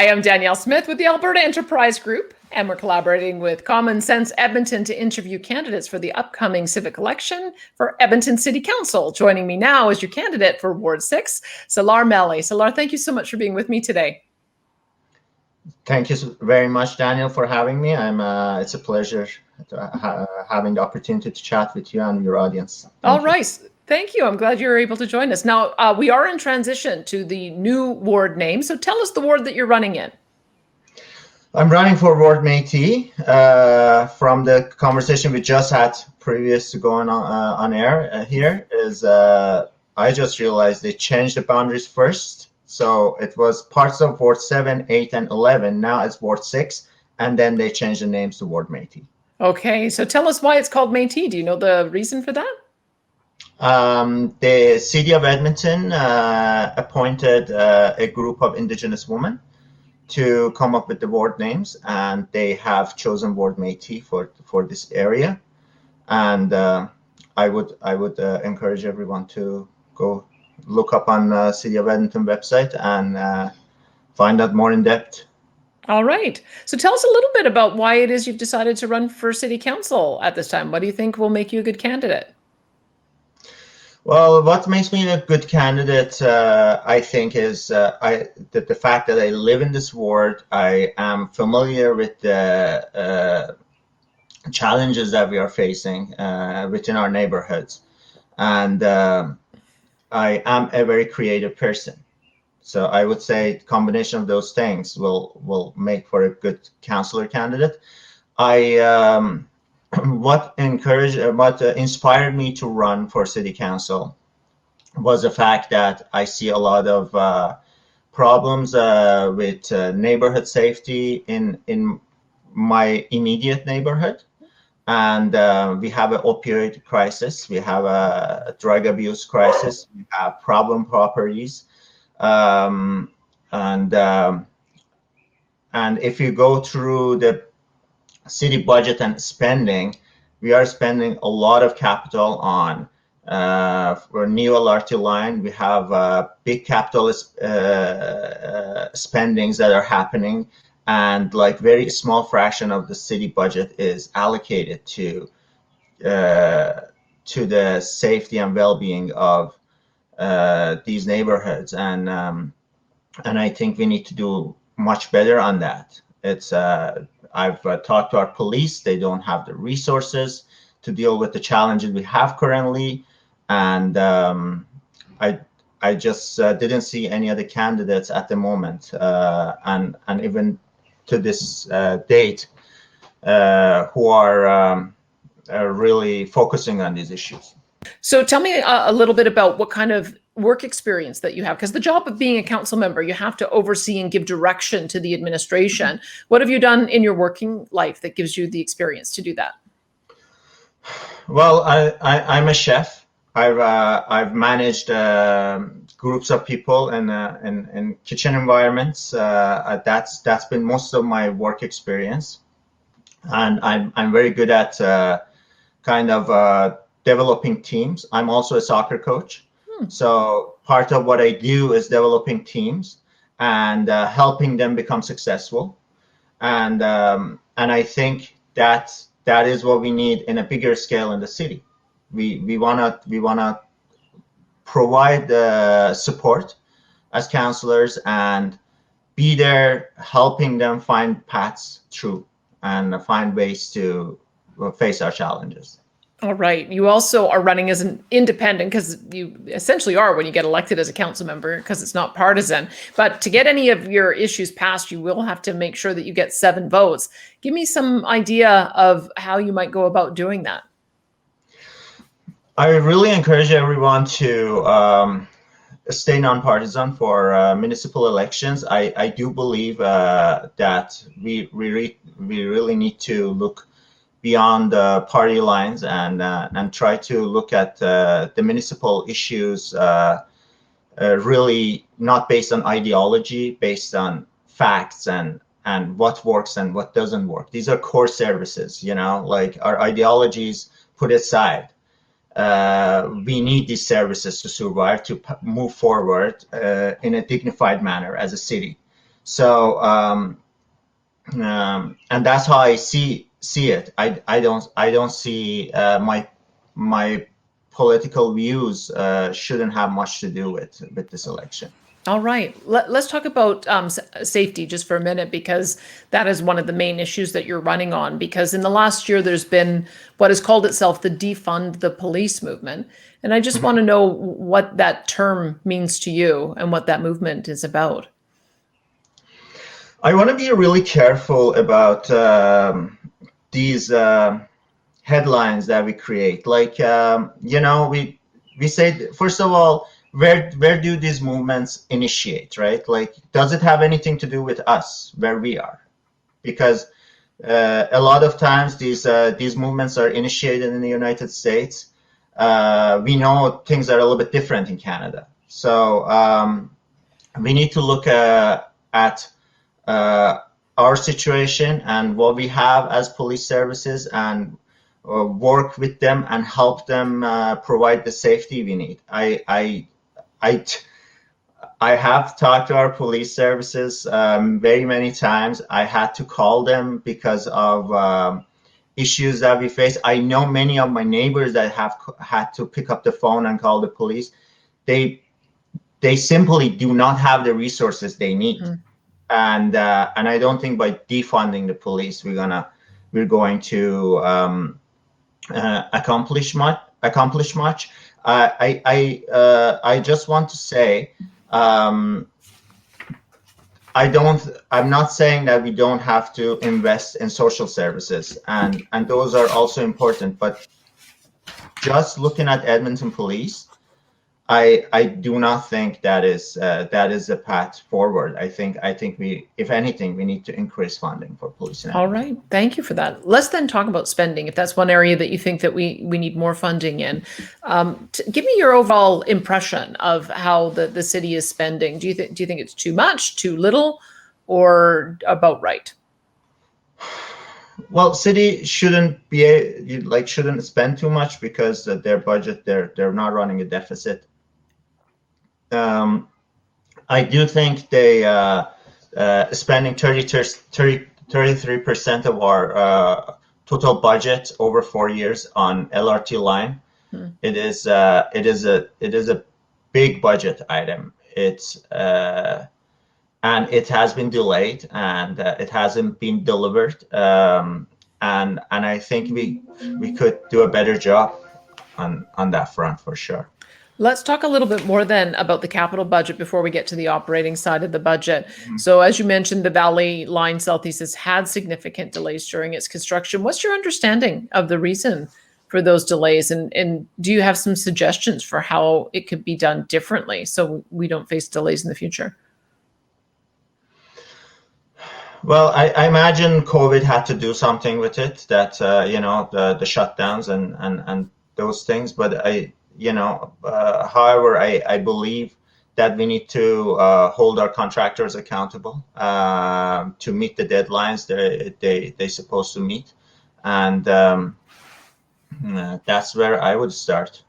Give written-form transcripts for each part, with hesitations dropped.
Hi, I'm Danielle Smith with the Alberta Enterprise Group, and we're collaborating with Common Sense Edmonton to interview candidates for the upcoming civic election for Edmonton City Council. Joining me now is your candidate for Ward 6, Salar Melli. Salar, thank you so much for being with me today. Thank you very much, Daniel, for having me. It's a pleasure having the opportunity to chat with you and your audience. All right. Thank you. I'm glad you're able to join us. Now, we are in transition to the new ward name. So tell us the ward that you're running in. I'm running for Ward Métis. From the conversation we just had previous to going on air here is I just realized they changed the boundaries first. So it was parts of Ward 7, 8, and 11. Now it's Ward 6. And then they changed the names to Ward Métis. Okay. So tell us why it's called Métis. Do you know the reason for that? The City of Edmonton appointed a group of Indigenous women to come up with the ward names, and they have chosen Ward Métis for this area. And I would encourage everyone to go look up on City of Edmonton website and find out more in depth. All right. So tell us a little bit about why it is you've decided to run for City Council at this time. What do you think will make you a good candidate? Well, what makes me a good candidate, I think, is the fact that I live in this ward. I am familiar with the challenges that we are facing within our neighborhoods, and I am a very creative person. So I would say the combination of those things will make for a good councillor candidate. What inspired me to run for city council was the fact that I see a lot of problems with neighborhood safety in my immediate neighborhood. And we have an opioid crisis, we have a drug abuse crisis, we have problem properties. And if you go through the city budget and spending, we are spending a lot of capital on for new LRT line. We have big capital spendings that are happening, and like very small fraction of the city budget is allocated to the safety and well-being of these neighborhoods, and I think we need to do much better on that. It's I've talked to our police. They don't have the resources to deal with the challenges we have currently, and I just didn't see any other candidates at the moment, and even to this date, who are really focusing on these issues. So tell me a little bit about what kind of work experience that you have, because the job of being a council member, you have to oversee and give direction to the administration. Mm-hmm. What have you done in your working life that gives you the experience to do that? Well, I'm a chef. I've managed groups of people in kitchen environments. That's been most of my work experience, and I'm very good at kind of developing teams. I'm also a soccer coach. So part of what I do is developing teams and helping them become successful. And I think that is what we need in a bigger scale in the city. We wanna provide the support as councillors and be there helping them find paths through and find ways to face our challenges. All right. You also are running as an independent, because you essentially are when you get elected as a council member, because it's not partisan. But to get any of your issues passed, you will have to make sure that you get 7 votes. Give me some idea of how you might go about doing that. I really encourage everyone to stay nonpartisan for municipal elections. I do believe that we really need to look beyond party lines and try to look at the municipal issues really not based on ideology, based on facts and what works and what doesn't work. These are core services, you know, like our ideologies put aside. We need these services to survive, to move forward in a dignified manner as a city. So and that's how I see it. I don't see my political views shouldn't have much to do with this election. All right. Let's talk about safety just for a minute, because that is one of the main issues that you're running on. Because in the last year, there's been what has called itself the defund the police movement. And I just want to know what that term means to you and what that movement is about. I want to be really careful about these headlines that we create. Like, we say, first of all, where do these movements initiate, right? Like, does it have anything to do with us, where we are? Because a lot of times these movements are initiated in the United States. We know things are a little bit different in Canada. So we need to look at our situation and what we have as police services, and work with them and help them provide the safety we need. I have talked to our police services very many times. I had to call them because of issues that we face. I know many of my neighbors that have had to pick up the phone and call the police. They simply do not have the resources they need. And I don't think by defunding the police we're going to accomplish much. I just want to say, I'm not saying that we don't have to invest in social services, and those are also important. But just looking at Edmonton Police, I do not think that is a path forward. I think we, if anything, we need to increase funding for police. All right, thank you for that. Let's then talk about spending. If that's one area that you think that we need more funding in, give me your overall impression of how the city is spending. Do you think it's too much, too little, or about right? Well, city shouldn't spend too much because their budget, they're not running a deficit. I do think they spending 33% of our total budget over 4 years on LRT line. It is a big budget item. It's and it has been delayed, and it hasn't been delivered. And I think we could do a better job on that front for sure. Let's talk a little bit more then about the capital budget before we get to the operating side of the budget. So as you mentioned, the Valley Line Southeast has had significant delays during its construction. What's your understanding of the reason for those delays? And do you have some suggestions for how it could be done differently so we don't face delays in the future? Well, I imagine COVID had to do something with it, that, the shutdowns and those things. But however, I believe that we need to hold our contractors accountable to meet the deadlines they're supposed to meet, and that's where I would start.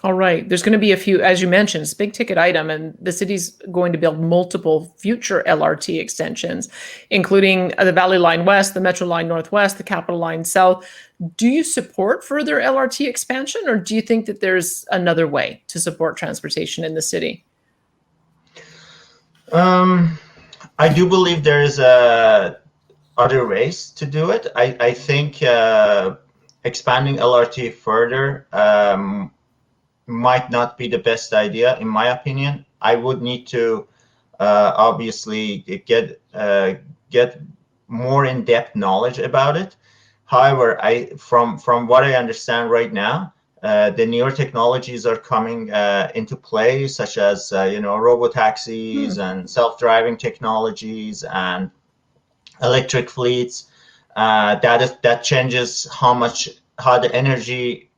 All right. There's going to be a few, as you mentioned, it's a big ticket item, and the city's going to build multiple future LRT extensions, including the Valley Line West, the Metro Line Northwest, the Capital Line South. Do you support further LRT expansion, or do you think that there's another way to support transportation in the city? I do believe there is other ways to do it. I think expanding LRT further might not be the best idea, in my opinion. I would need to obviously get more in-depth knowledge about it. However, from what I understand right now, the newer technologies are coming into play, such as robotaxis and self-driving technologies and electric fleets. That changes how the energy,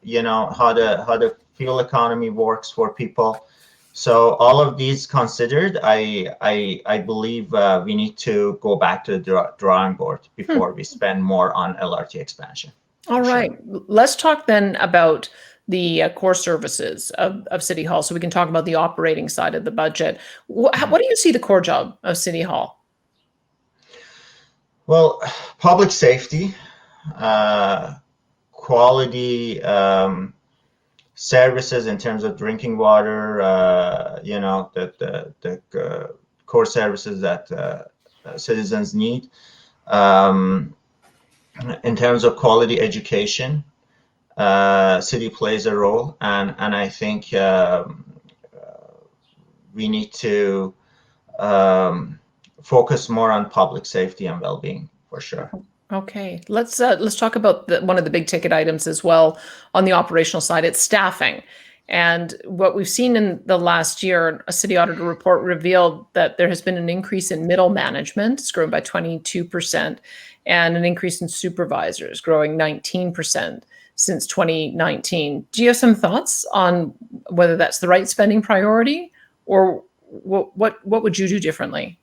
how the fuel economy works for people. So all of these considered, I believe we need to go back to the drawing board before we spend more on LRT expansion. All right. Let's talk then about the core services of City Hall, so we can talk about the operating side of the budget. What do you see the core job of City Hall? Well, public safety, quality services in terms of drinking water, the core services that citizens need. In terms of quality education, city plays a role, and I think we need to focus more on public safety and well-being for sure. Okay, let's talk about one of the big ticket items as well on the operational side. It's staffing. And what we've seen in the last year, a city auditor report revealed that there has been an increase in middle management. It's grown by 22%, and an increase in supervisors, growing 19% since 2019. Do you have some thoughts on whether that's the right spending priority, or what would you do differently?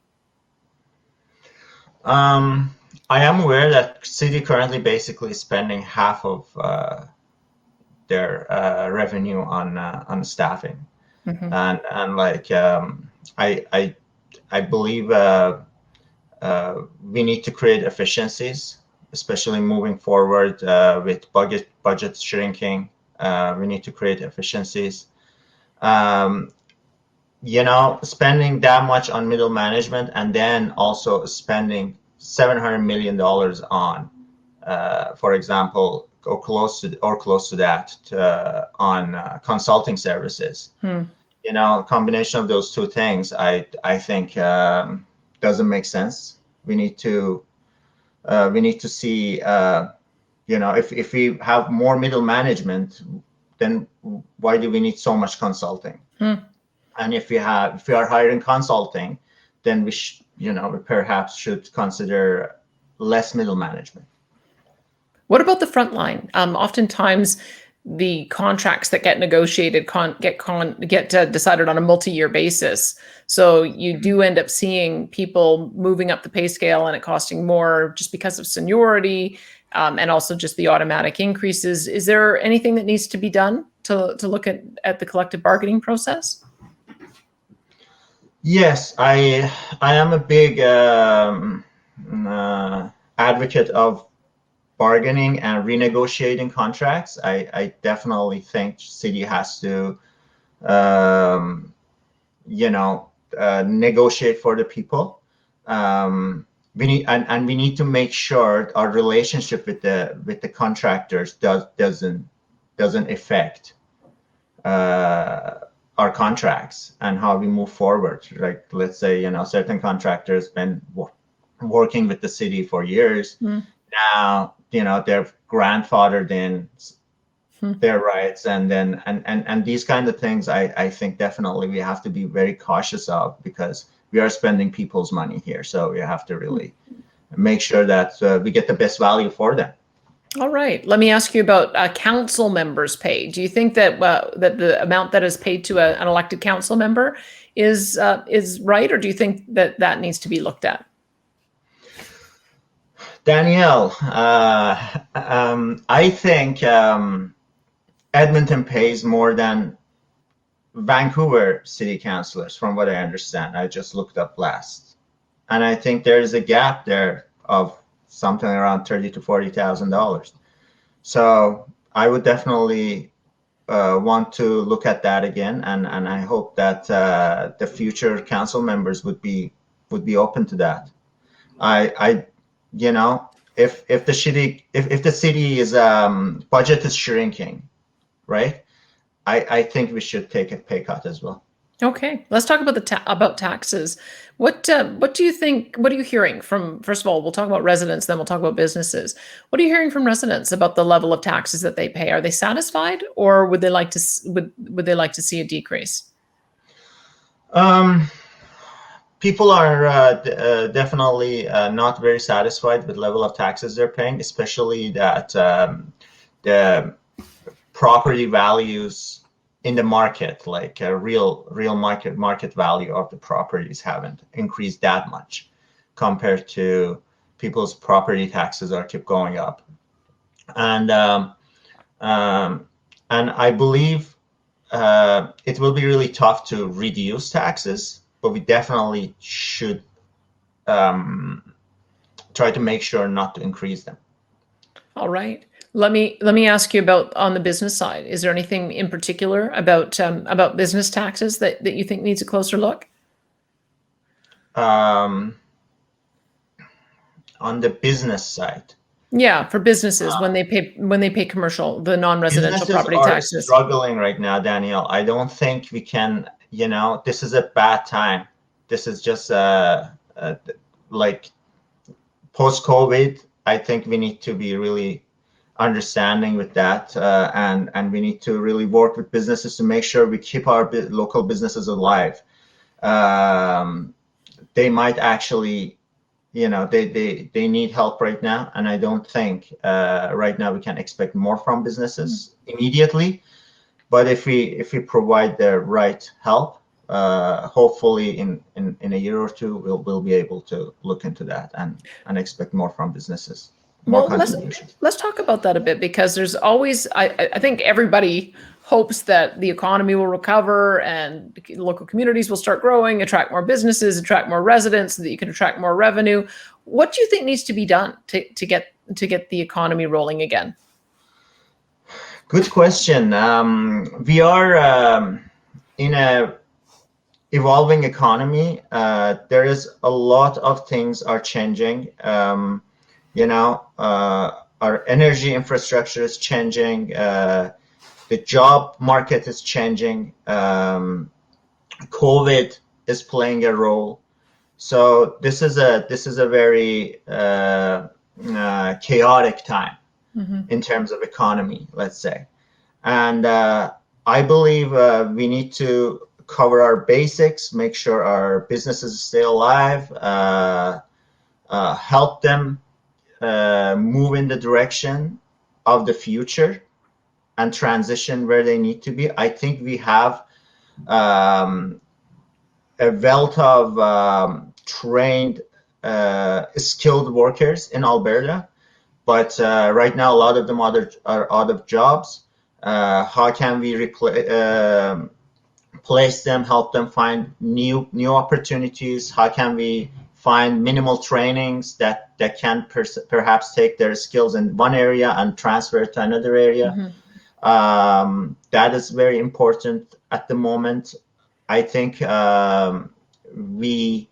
I am aware that city currently basically spending half of their revenue on staffing, and like I believe we need to create efficiencies, especially moving forward with budget shrinking. We need to create efficiencies. Spending that much on middle management and then also spending $700 million on, for example, or close to that on consulting services. A combination of those two things, I think doesn't make sense. We need to see, if we have more middle management, then why do we need so much consulting? And if we are hiring consulting, then we perhaps should consider less middle management. What about the front line? Oftentimes, the contracts that get negotiated get decided on a multi-year basis. So you do end up seeing people moving up the pay scale and it costing more just because of seniority, and also just the automatic increases. Is there anything that needs to be done to look at the collective bargaining process? Yes, I am a big advocate of bargaining and renegotiating contracts. I definitely think city has to, negotiate for the people. We need to make sure our relationship with the contractors doesn't affect our contracts and how we move forward. Like, let's say, certain contractors been working with the city for years. Now, they're grandfathered in their rights, and these kind of things. I think definitely we have to be very cautious of, because we are spending people's money here. So we have to really make sure that we get the best value for them. All right. Let me ask you about council members' pay. Do you think that that the amount that is paid to an elected council member is right, or do you think that needs to be looked at? Danielle, I think Edmonton pays more than Vancouver city councilors, from what I understand. I just looked up last, and I think there is a gap there of something around $30,000 to $40,000. So I would definitely want to look at that again, and I hope that the future council members would be open to that. If the city's budget is shrinking, right? I think we should take a pay cut as well. Okay, let's talk about about taxes. What do you think? What are you hearing from? First of all, we'll talk about residents, then we'll talk about businesses. What are you hearing from residents about the level of taxes that they pay? Are they satisfied, or would they like to see a decrease? People are definitely not very satisfied with the level of taxes they're paying, especially that the property values in the market, like a real market value of the properties, haven't increased that much compared to people's property taxes are keep going up. And And I believe it will be really tough to reduce taxes, but we definitely should try to make sure not to increase them. All right. Let me ask you about on the business side. Is there anything in particular about business taxes that you think needs a closer look? On the business side, Yeah, for businesses when they pay commercial, the non-residential businesses property are taxes. struggling right now, Daniel. I don't think we can, this is a bad time. This is just like post-COVID. I think we need to be really understanding with that, and we need to really work with businesses to make sure we keep our local businesses alive. They might actually, they need help right now, and I don't think right now we can expect more from businesses immediately. But if we provide the right help, hopefully in a year or two we'll be able to look into that and expect more from businesses. More Well, contributions. let's talk about that a bit, because there's always I think everybody hopes that the economy will recover and local communities will start growing, attract more businesses, attract more residents, so that you can attract more revenue. What do you think needs to be done to get the economy rolling again? Good question. We are in a evolving economy. There is a lot of things are changing. Our energy infrastructure is changing. The job market is changing. COVID is playing a role. So this is a very chaotic time in terms of economy, let's say. And I believe we need to cover our basics, make sure our businesses stay alive, help them move in the direction of the future and transition where they need to be. I think we have a wealth of trained, skilled workers in Alberta, but right now a lot of them are out of jobs. How can we place them, help them find new opportunities? How can we find minimal trainings that can perhaps take their skills in one area and transfer it to another area? That is very important at the moment. I think we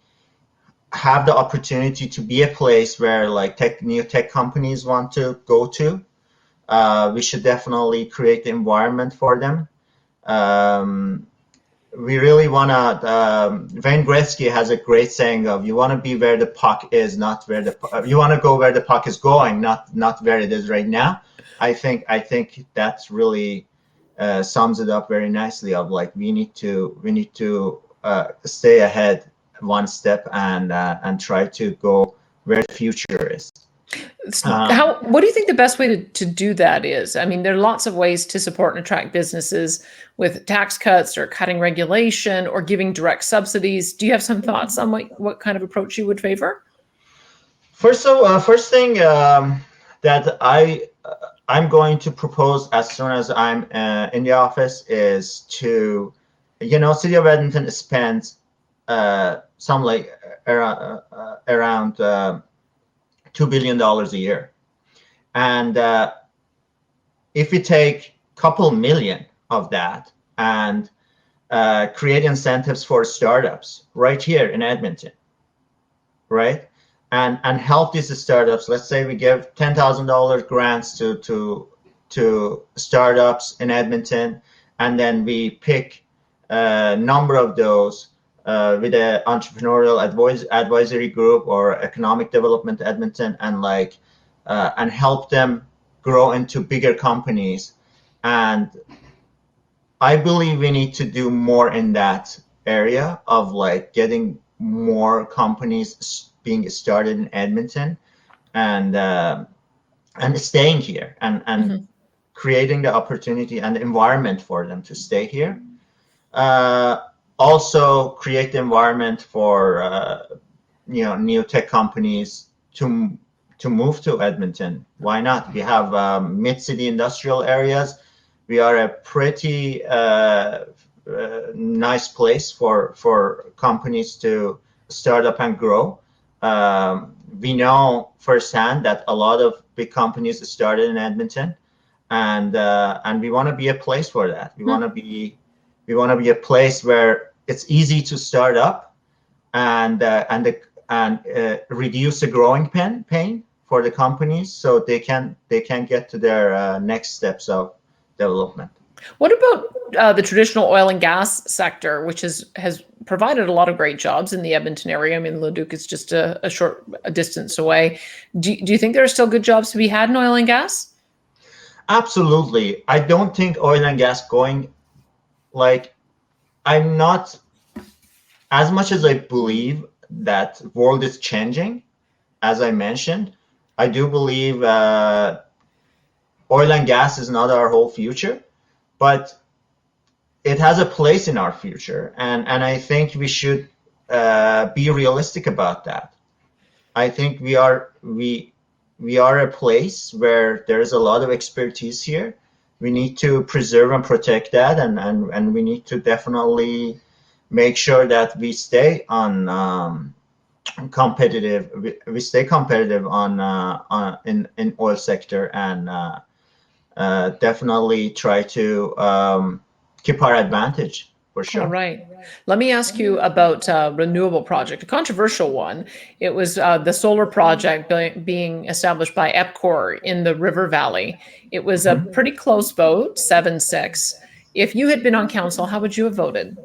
have the opportunity to be a place where like new tech companies want to go to. We should definitely create the environment for them. We really want to, Wayne Gretzky has a great saying of, you want to be where the puck is, not where you want to go where the puck is going, not where it is right now. I think that's really sums it up very nicely of like, we need to stay ahead one step and try to go where the future is. What do you think the best way to do that is? I mean, there are lots of ways to support and attract businesses with tax cuts or cutting regulation or giving direct subsidies. Do you have some thoughts on what kind of approach you would favor? First thing that I'm going to propose as soon as I'm in the office is to, City of Edmonton spends some like around $2 billion a year. And if we take a couple million of that and create incentives for startups right here in Edmonton, right? And help these startups. Let's say we give $10,000 grants to startups in Edmonton, and then we pick a number of those with an entrepreneurial advisory group or economic development Edmonton, and help them grow into bigger companies. And I believe we need to do more in that area of like getting more companies being started in Edmonton and staying here and creating the opportunity and the environment for them to stay here. Also create the environment for new tech companies to move to Edmonton. Why not? We have mid-city industrial areas. we are a pretty nice place for companies to start up and grow. We know firsthand that a lot of big companies started in Edmonton, and we want to be a place for that. We want to be a place where it's easy to start up and reduce the growing pain for the companies, so they can get to their next steps of development. What about the traditional oil and gas sector, which has provided a lot of great jobs in the Edmonton area? I mean, Leduc is just a short distance away. Do you think there are still good jobs to be had in oil and gas? Absolutely. I don't think oil and gas going, like, I'm not, as much as I believe that world is changing, as I mentioned, I do believe oil and gas is not our whole future, but it has a place in our future, and I think we should be realistic about that. I think we are a place where there is a lot of expertise here. We need to preserve and protect that, and we need to definitely make sure that we stay on competitive. We stay competitive in oil sector, and definitely try to keep our advantage, for sure. All right. Let me ask you about Renewable Project, a controversial one. It was the solar project being established by EPCOR in the River Valley. It was a pretty close vote, 7-6. If you had been on council, how would you have voted?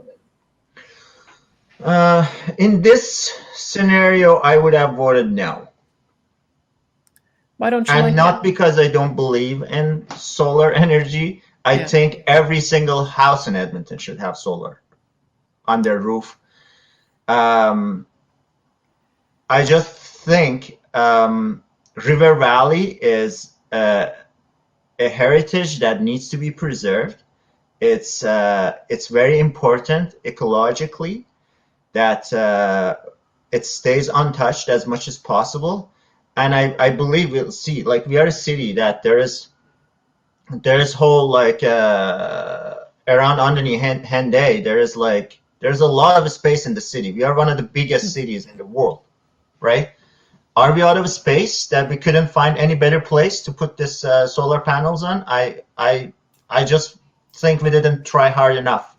In this scenario, I would have voted no. Why don't you? And not because I don't believe in solar energy. I think every single house in Edmonton should have solar on their roof. I just think River Valley is a heritage that needs to be preserved. It's very important ecologically that it stays untouched as much as possible. And I believe we'll see, like, we are a city that there is whole, like, around underneath Henday, there's a lot of space in the city. We are one of the biggest cities in the world, right? Are we out of space that we couldn't find any better place to put this solar panels on? I just think we didn't try hard enough.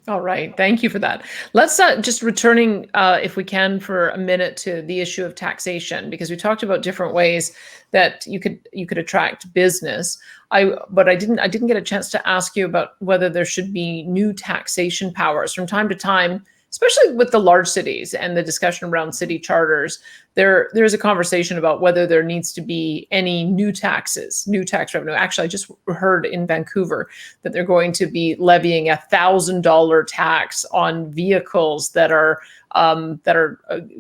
All right. Thank you for that. Let's just returning, if we can, for a minute to the issue of taxation, because we talked about different ways that you could attract business. But I didn't get a chance to ask you about whether there should be new taxation powers from time to time, especially with the large cities and the discussion around city charters. There's a conversation about whether there needs to be any new tax revenue. Actually, I just heard in Vancouver that they're going to be levying $1,000 tax on vehicles that are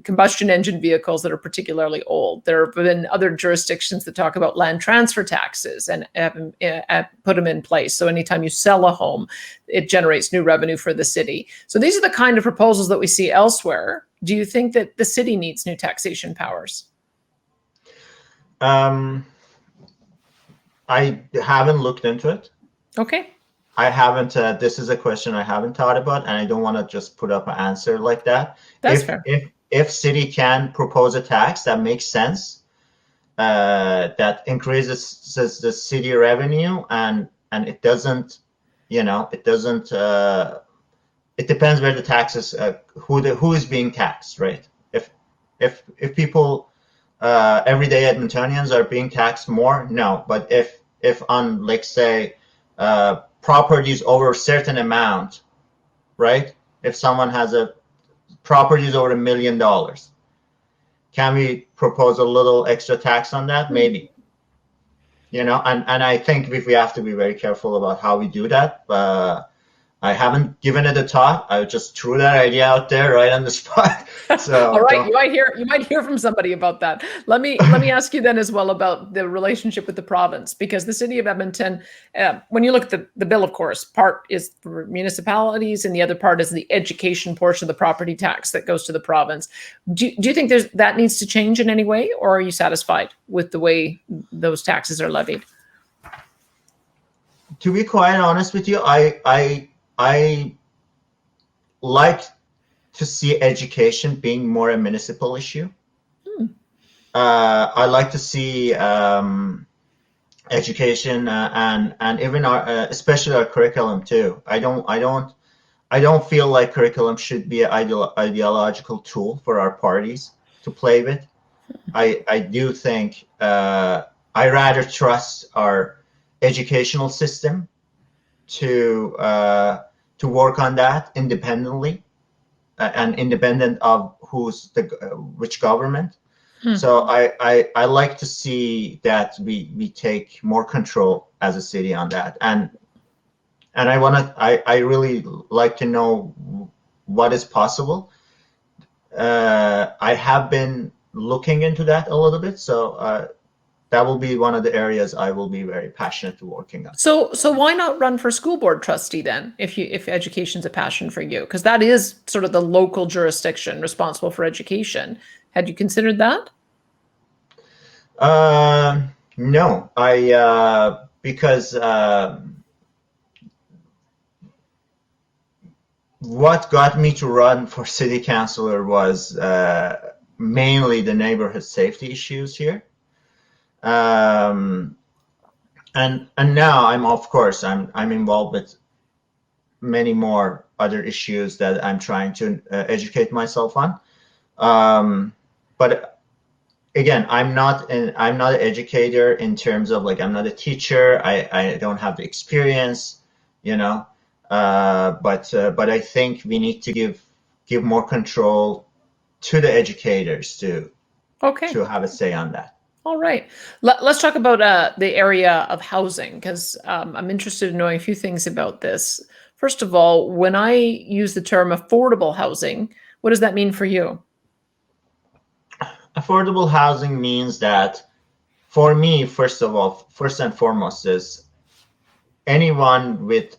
combustion engine vehicles that are particularly old. There have been other jurisdictions that talk about land transfer taxes and put them in place. So anytime you sell a home, it generates new revenue for the city. So these are the kind of proposals that we see elsewhere. Do you think that the city needs new taxation powers? I haven't looked into it. Okay. I haven't. This is a question I haven't thought about, and I don't want to just put up an answer like that. That's fair. If city can propose a tax that makes sense, that increases the city revenue, and it doesn't, it doesn't. It depends where the taxes, who is being taxed, right? If people, everyday Edmontonians are being taxed more, no. But if on, like, say, properties over a certain amount, right? If someone has properties over $1 million, can we propose a little extra tax on that? Maybe. And I think we have to be very careful about how we do that. I haven't given it a thought. I just threw that idea out there right on the spot. So all right, you might hear from somebody about that. Let me ask you then as well about the relationship with the province, because the city of Edmonton, when you look at the bill, of course, part is for municipalities and the other part is the education portion of the property tax that goes to the province. Do you think that needs to change in any way, or are you satisfied with the way those taxes are levied? To be quite honest with you, I like to see education being more a municipal issue. I like to see education and even our especially our curriculum too. I don't feel like curriculum should be an ideological tool for our parties to play with. I do think I rather trust our educational system to work on that independently and independent of who's the which government. So I like to see that we take more control as a city on that, and I really like to know what is possible. I have been looking into that a little bit, so that will be one of the areas I will be very passionate to working on. So why not run for school board trustee then, if education's a passion for you? Because that is sort of the local jurisdiction responsible for education. Had you considered that? No, because what got me to run for city councilor was mainly the neighborhood safety issues here. And now I'm involved with many more other issues that I'm trying to educate myself on. But again, I'm not an educator in terms of like I'm not a teacher. I don't have the experience, you know. But I think we need to give more control to the educators to have a say on that. All right. Let's talk about the area of housing, because I'm interested in knowing a few things about this. First of all, when I use the term affordable housing, what does that mean for you? Affordable housing means that, for me, first and foremost, is anyone with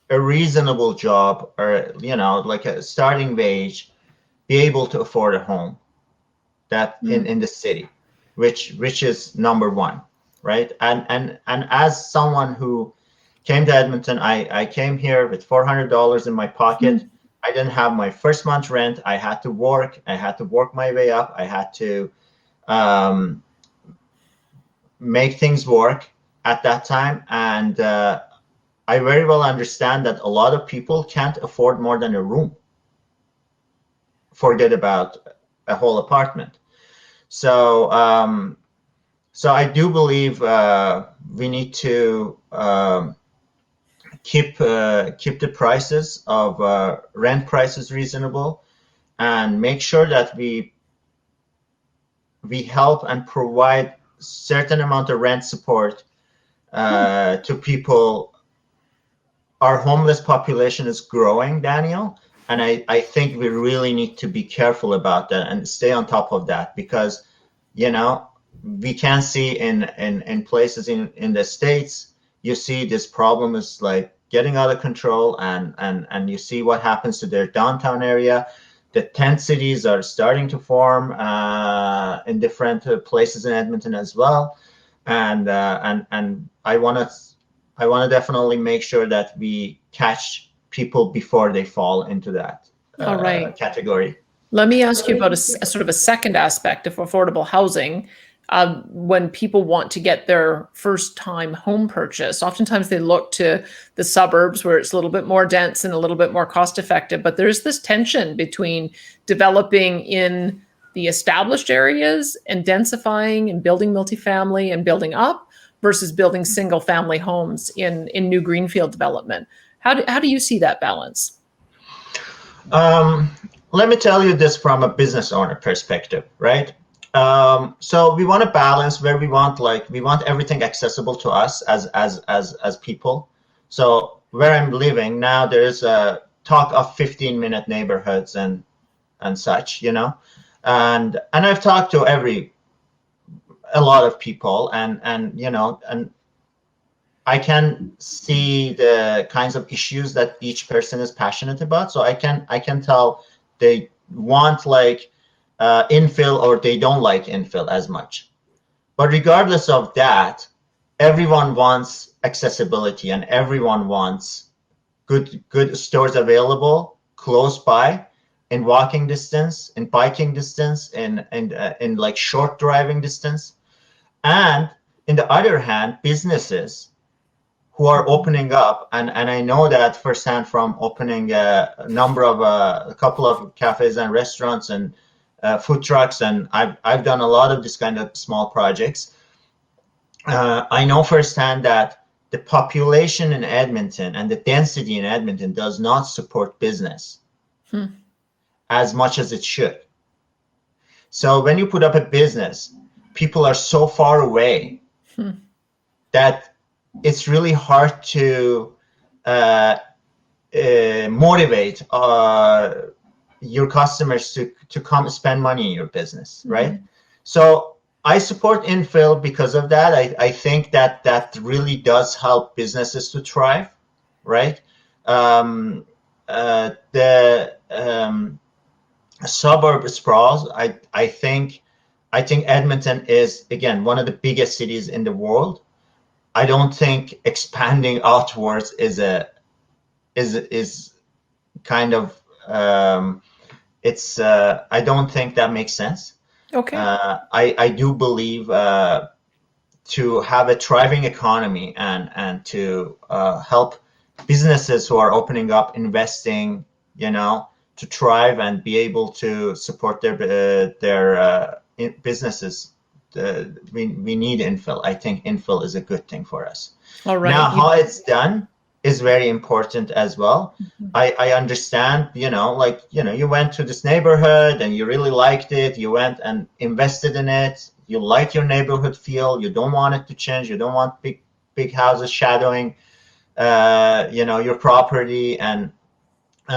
a reasonable job or, like a starting wage, be able to afford a home that in the city, which is number one, right? And as someone who came to Edmonton, I came here with $400 in my pocket. I didn't have my first month's rent. I had to work. I had to work my way up. I had to make things work at that time. And I very well understand that a lot of people can't afford more than a room. Forget about a whole apartment. So I do believe we need to keep the prices of rent prices reasonable, and make sure that we help and provide certain amount of rent support to people. Our homeless population is growing, Daniel, and I think we really need to be careful about that and stay on top of that, because we can see in places in the States, you see this problem is like getting out of control, and you see what happens to their downtown area. The tent cities are starting to form in different places in Edmonton as well, and I want to definitely make sure that we catch people before they fall into that All right. category. Let me ask you about a sort of a second aspect of affordable housing. When people want to get their first time home purchase, oftentimes they look to the suburbs where it's a little bit more dense and a little bit more cost effective. But there's this tension between developing in the established areas and densifying and building multifamily and building up versus building single family homes in new greenfield development. How do you see that balance? Let me tell you this from a business owner perspective, right? So we want to balance where we want everything accessible to us as people. So where I'm living now, there's a talk of 15-minute neighborhoods and such, and I've talked to a lot of people, and I can see the kinds of issues that each person is passionate about. So I can tell they want infill, or they don't like infill as much. But regardless of that, everyone wants accessibility, and everyone wants good stores available close by, in walking distance, in biking distance, in like short driving distance. And in the other hand, businesses who are opening up, and I know that firsthand from opening a couple of cafes and restaurants and food trucks, and I've done a lot of this kind of small projects. I know firsthand that the population in Edmonton and the density in Edmonton does not support business as much as it should. So when you put up a business, people are so far away that it's really hard to motivate your customers to come spend money in your business, right? So I support infill because of that. I think that really does help businesses to thrive, right? The suburb sprawls. I think Edmonton is, again, one of the biggest cities in the world. I don't think expanding outwards is kind of I don't think that makes sense. Okay. I do believe to have a thriving economy and to help businesses who are opening up, investing, to thrive and be able to support their businesses. We need infill. I think infill is a good thing for us. All right. Now, how it's done is very important as well. I understand, you went to this neighborhood and you really liked it. You went and invested in it. You like your neighborhood feel. You don't want it to change. You don't want big houses shadowing, your property and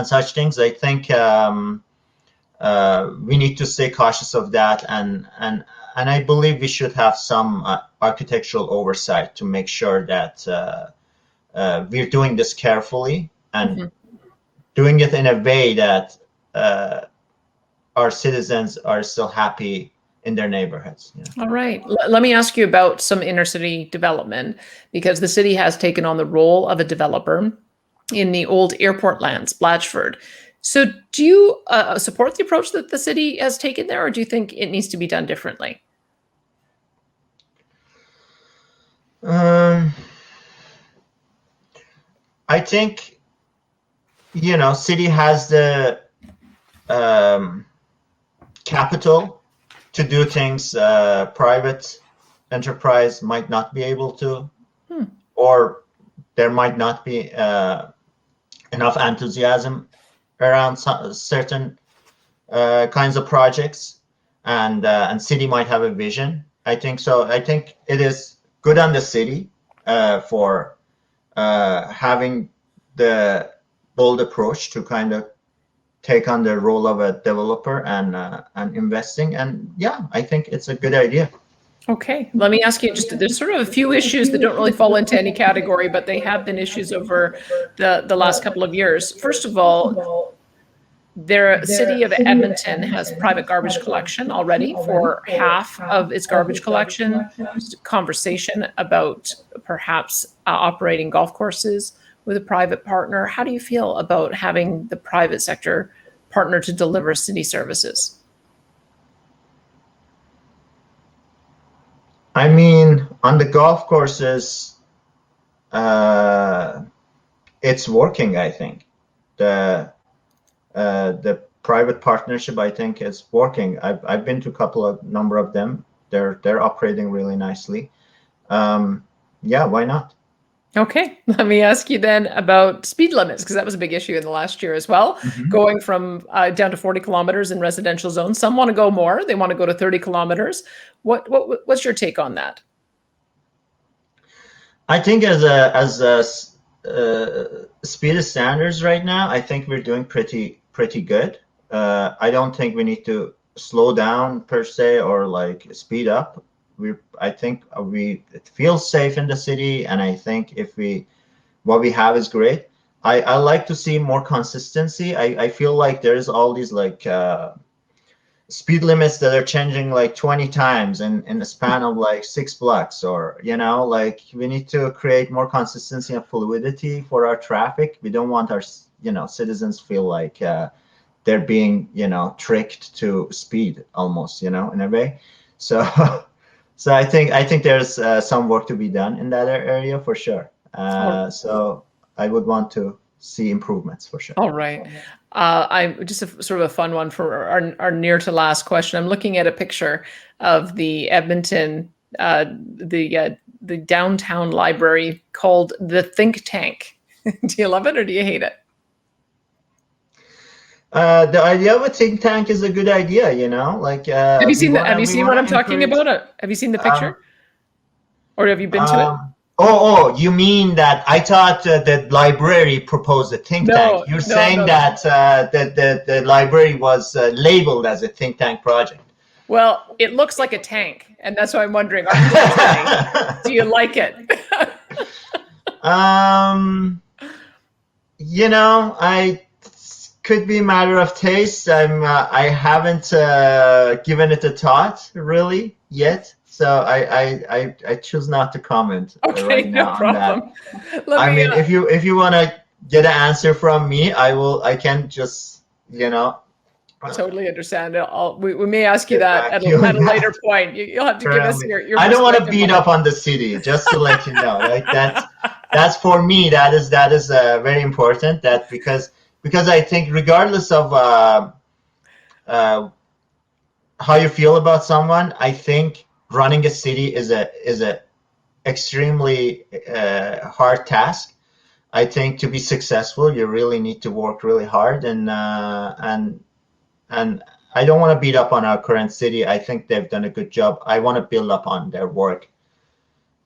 such things. I think we need to stay cautious of that, and I believe we should have some architectural oversight to make sure that we're doing this carefully and doing it in a way that our citizens are still happy in their neighborhoods. All right. Let me ask you about some inner city development, because the city has taken on the role of a developer in the old airport lands, Blatchford. So do you support the approach that the city has taken there, or do you think it needs to be done differently? I think, city has the capital to do things private enterprise might not be able to, or there might not be enough enthusiasm around certain kinds of projects, and city might have a vision. I think so. I think it is good on the city for having the bold approach to kind of take on the role of a developer and investing. And yeah, I think it's a good idea. Okay, let me ask you, there's sort of a few issues that don't really fall into any category, but they have been issues over the last couple of years. First of all, the city of Edmonton has private garbage collection already for half of its garbage collection. There's a conversation about perhaps operating golf courses with a private partner. How do you feel about having the private sector partner to deliver city services? I mean, on the golf courses, it's working. I think the private partnership, I think, is working. I've been to a number of them. They're operating really nicely. Yeah, why not? Okay, let me ask you then about speed limits, because that was a big issue in the last year as well. Going from down to 40 kilometers in residential zones. Some want to go more. They want to go to 30 kilometers. What's your take on that? I think as speed standards right now, I think we're doing pretty good. I don't think we need to slow down per se or like speed up. I think it feels safe in the city, and I think what we have is great. I like to see more consistency. I feel like there's all these like speed limits that are changing like 20 times in the span of like 6 blocks, or like we need to create more consistency and fluidity for our traffic. We don't want our citizens feel like they're being tricked to speed almost in a way. So so I think there's some work to be done in that area for sure. So I would want to see improvements for sure. All right. I'm just sort of a fun one for our near to last question. I'm looking at a picture of the Edmonton, the downtown library called the Think Tank. Do you love it or do you hate it? The idea of a think tank is a good idea, like. Have you seen Have you seen what I'm talking about? Have you seen the picture, or have you been to it? Oh, you mean that? I thought the library proposed a think tank. You're saying that the library was labeled as a think tank project. Well, it looks like a tank, and that's why I'm wondering, are you listening? Do you like it? I could be a matter of taste. I haven't given it a thought really yet. So I choose not to comment right now on that. I mean, if you want to get an answer from me, I can just I totally understand. We may ask you that at a later point. You'll have to give us your I don't want to beat up on the city, just to let you know. Like that's for me. That is very important. That because I think regardless of how you feel about someone, I think running a city is a extremely hard task. I think to be successful, you really need to work really hard, and I don't want to beat up on our current city. I think they've done a good job. I want to build up on their work.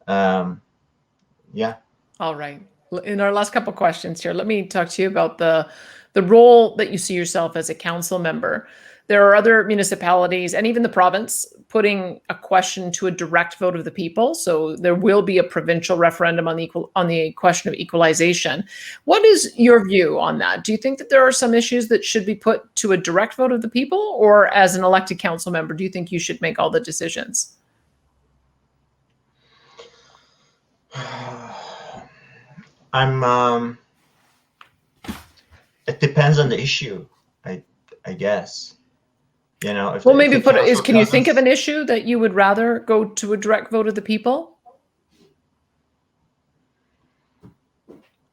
Yeah. All right. In our last couple of questions here, let me talk to you about the role that you see yourself as a council member. There are other municipalities and even the province putting a question to a direct vote of the people. So there will be a provincial referendum on the question of equalization. What is your view on that? Do you think that there are some issues that should be put to a direct vote of the people, or as an elected council member, do you think you should make all the decisions? It depends on the issue, I guess. If well, maybe can you think of an issue that you would rather go to a direct vote of the people?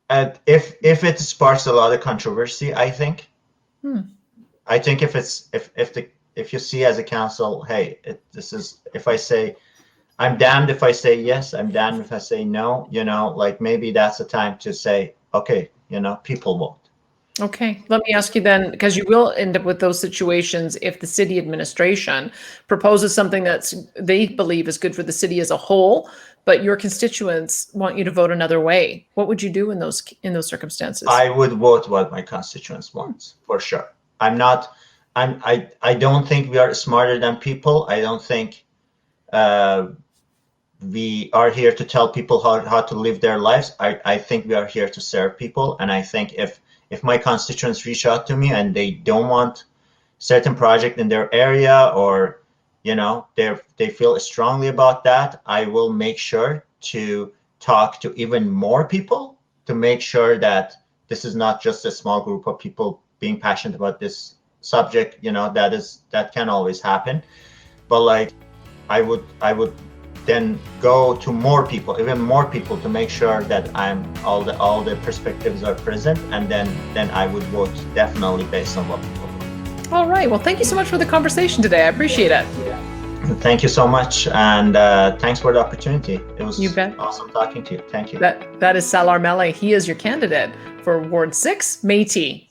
If it sparks a lot of controversy, I think. I think if you see as a council, hey, if I say, I'm damned if I say yes, I'm damned if I say no. Like maybe that's the time to say, okay, people vote. Okay, let me ask you then, because you will end up with those situations if the city administration proposes something that they believe is good for the city as a whole, but your constituents want you to vote another way. What would you do in those circumstances? I would vote what my constituents want, for sure. I don't think we are smarter than people. I don't think we are here to tell people how to live their lives. I think we are here to serve people, and I think if my constituents reach out to me and they don't want certain project in their area, or they feel strongly about that, I will make sure to talk to even more people to make sure that this is not just a small group of people being passionate about this subject. That can always happen, but like I would then go to more people, even more people, to make sure that all the perspectives are present, and then I would vote definitely based on what people vote. All right. Well, thank you so much for the conversation today. I appreciate it. Thank you so much, and thanks for the opportunity. It was awesome talking to you. Thank you. That is Salar Melli. He is your candidate for Ward 6, Métis.